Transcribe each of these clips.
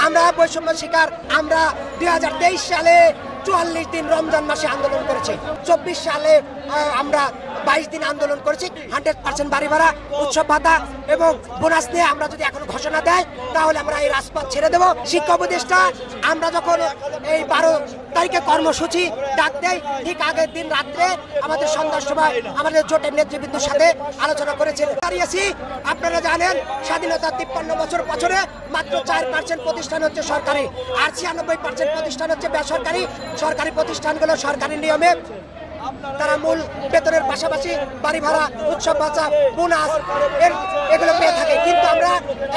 আমরা বৈষম্য শিকার। আমরা 2023 সালে 44 দিন রমজান মাসে আন্দোলন করেছি। 24 সালে আমরা 22 দিন আন্দোলন করেছি। 100% বাড়ি ভাড়া, উৎসব ভাতা এবং বোনাস নিয়ে আমরা যদি এখন ঘোষণা দেয় তাহলে আমরা এই রাজপথ ছেড়ে দেব। শিক্ষা উপদেষ্টা আমরা যখন এই 12 তারিখে কর্মসূচি ডাক দেয়, ঠিক আগের দিন রাত্রে আমাদের সন্ধ্যার সময় আমাদের জোটের নেতৃবৃন্দের সাথে আলোচনা করেছেন। দাঁড়িয়েছি, আপনারা জানেন স্বাধীনতা 53 বছরে মাত্র 4% প্রতিষ্ঠান হচ্ছে সরকারি, আর 96% প্রতিষ্ঠান হচ্ছে বেসরকারি। সরকারি প্রতিষ্ঠানগুলো সরকারি নিয়মে তারা মূল বেতনের পাশাপাশি বাড়ি ভাড়া, উৎসব ভাতা, বোনাস এগুলো পেয়ে থাকে। কিন্তু আমরা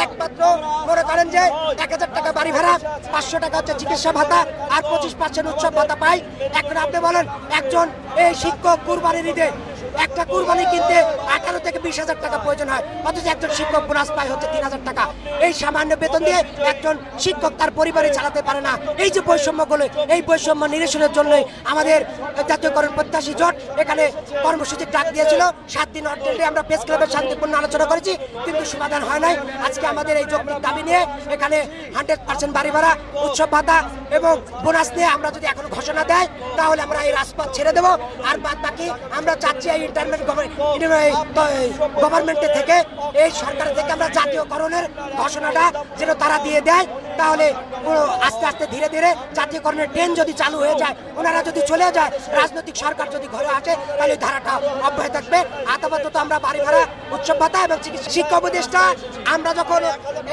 একমাত্র মনে করেন যে 1000 টাকা বাড়ি ভাড়া, 500 টাকা হচ্ছে চিকিৎসা ভাতা আর 25% উৎসব ভাতা পাই। এখন আপনি বলেন একজন এই শিক্ষক কুরবানির ঈদে একটা কুরবানি কিনতে 18 থেকে 20,000 টাকা প্রয়োজন হয়, অথচ একজন শিক্ষক বোনাস পায় হচ্ছে 3,000 টাকা। এই সামান্য বেতন দিয়ে একজন শিক্ষক তার পরিবারে চালাতে পারে না। এই যে বৈষম্যগুলো, এই বৈষম্য নিরসনের জন্যই আমাদের জাতীয়করণ প্রত্যাশী জোট এখানে কর্মসূচির ডাক দিয়েছিল। 7 দিন অর্ধে আমরা প্রেস ক্লাবের শান্তিপূর্ণ আলোচনা করেছি, কিন্তু সমাধান হয় নাই। আজকে আমাদের এই যৌক্তিক দাবি নিয়ে এখানে 100% বাড়ি ভাড়া, উৎসব ভাতা এবং বোনাস নিয়ে আমরা যদি এখন ঘোষণা দেয় তাহলে আমরা এই রাজপথ ছেড়ে দেব। আর বাদ বাকি আমরা চাচ্ছি এই গভর্নমেন্টের থেকে, এই সরকার থেকে আমরা জাতীয়করণের ঘোষণাটা যেন তারা দিয়ে দেয়। তাহলে আস্তে আস্তে ধীরে ধীরে জাতীয়করণের ট্রেন যদি চালু হয়ে যায়, ওনারা যদি চলে যায়, রাজনৈতিক সরকার যদি ঘরে আসে, তাহলে ধারাটা অব্যাহত থাকবে। আপাতত আমরা বাড়ি ভাড়া, উৎসব ভাতা এবং শিক্ষা উপদেষ্টা আমরা যখন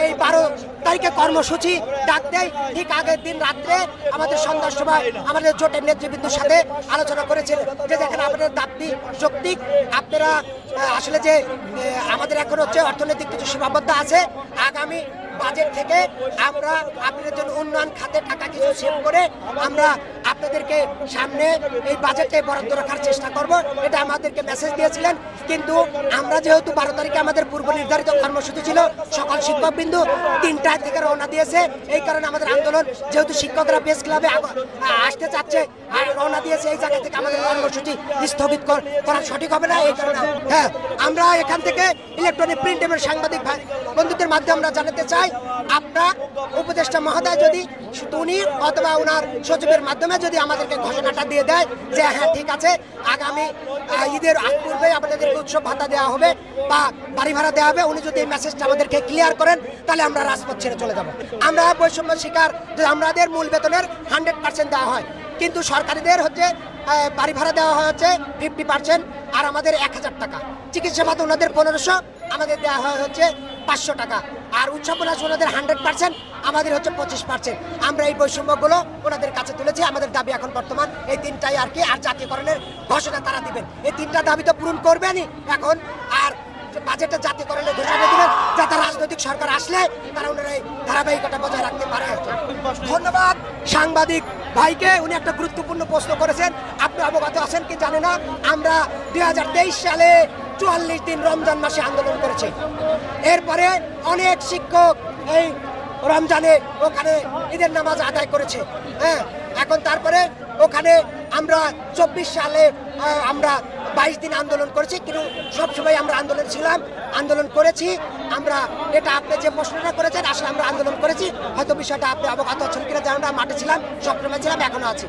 এই 12 তারিখে কর্মসূচি ডাক দেয়, ঠিক আগের দিন রাত্রে আমাদের সন্ধ্যার সময় আমাদের জোটের নেতৃবৃন্দের সাথে আলোচনা করেছেন যে দেখেন আমাদের দাবি যৌক্তিক। আপনারা আসলে যে আমাদের এখন হচ্ছে অর্থনৈতিক কিছু সীমাবদ্ধতা আছে। আগামী বাজেট থেকে আমরা আপনাদের জন্য উন্নয়ন খাতে টাকা কিছু সেভ করে আমরা আপনাদেরকে সামনে এই বাজেটে বরাদ্দ রাখার চেষ্টা করব, এটা আমাদেরকে মেসেজ দিয়েছিলেন। কিন্তু আমরা যেহেতু 12 তারিখে আমাদের পূর্ব নির্ধারিত কর্মসূচি ছিল, সকল শিক্ষকবৃন্দ 3টা থেকে রওনা দিয়েছে। এই কারণে আমাদের আন্দোলন, যেহেতু শিক্ষকরা প্রেস ক্লাবে আসতে চাচ্ছে আর রওনা দিয়েছে, এই জায়গা থেকে আমাদের কর্মসূচি স্থগিত করা সঠিক হবে না। এই কারণে আমরা এখান থেকে ইলেকট্রনিক প্রিন্ট এবং সাংবাদিক বন্ধুদের মাধ্যমে আমরা জানাতে চাই, আপনার উপদেষ্টা মহোদয় যদি উনি অথবা ওনার সচিবের মাধ্যমে যদি আমাদেরকে ঘোষণাটা দিয়ে দেয় যে হ্যাঁ ঠিক আছে, আগামী ঈদের আগ পূর্বে আপনাদেরকে উৎসব ভাতা দেওয়া হবে বা বাড়ি ভাড়া দেওয়া হবে, উনি যদি এই মেসেজটা আমাদেরকে ক্লিয়ার করেন তাহলে আমরা রাজপথ ছেড়ে চলে যাব। আমরা বৈষম্য শিকার যে আমাদের মূল বেতনের 100% দেওয়া হয়, কিন্তু সরকারিদের হচ্ছে বাড়ি ভাড়া দেওয়া হয় হচ্ছে 50% আর আমাদের 1000 টাকা। চিকিৎসা ভাতা ওনাদের 1500, আমাদের দেওয়া হয় হচ্ছে 500 টাকা। আর উৎসব বোনাস ওনাদের 100%, আমাদের হচ্ছে 25%। আমরা এই বৈষম্যগুলো ওনাদের কাছে তুলেছি। আমাদের দাবি এখন বর্তমান এই 3টাই আর কি। আর জাতীয়করণের ঘোষণা তারা দিবেন, এই 3টা দাবি তো পূরণ করবেনই এখন। আর বাজেটে জাতীয়করণের ঘোষণা দিবেন যাতে রাজনৈতিক সরকার আসলে তারা ওনারা এই ধারাবাহিকতা বজায় রাখতে পারে। ধন্যবাদ সাংবাদিক ভাইকে, উনি একটা গুরুত্বপূর্ণ প্রশ্ন করেছেন। আপনি অবগত আছেন কি জানি না, আমরা 2023 সালে 44 দিন রমজান মাসে আন্দোলন করেছি। এরপরে অনেক শিক্ষক এই রমজানে ওখানে ঈদের নামাজ আদায় করেছে। এখন তারপরে ওখানে আমরা 24 সালে আমরা 22 দিন আন্দোলন করেছি, কিন্তু সবসময় আমরা আন্দোলন ছিলাম, আন্দোলন করেছি আমরা। এটা আপনি যে প্রশ্নটা করেছেন, আসলে আমরা আন্দোলন করেছি, হয়তো বিষয়টা আপনি অবগত আছেন কিনা জানেন না। মাঠে ছিলাম, সবসময় ছিলাম, এখনো আছি।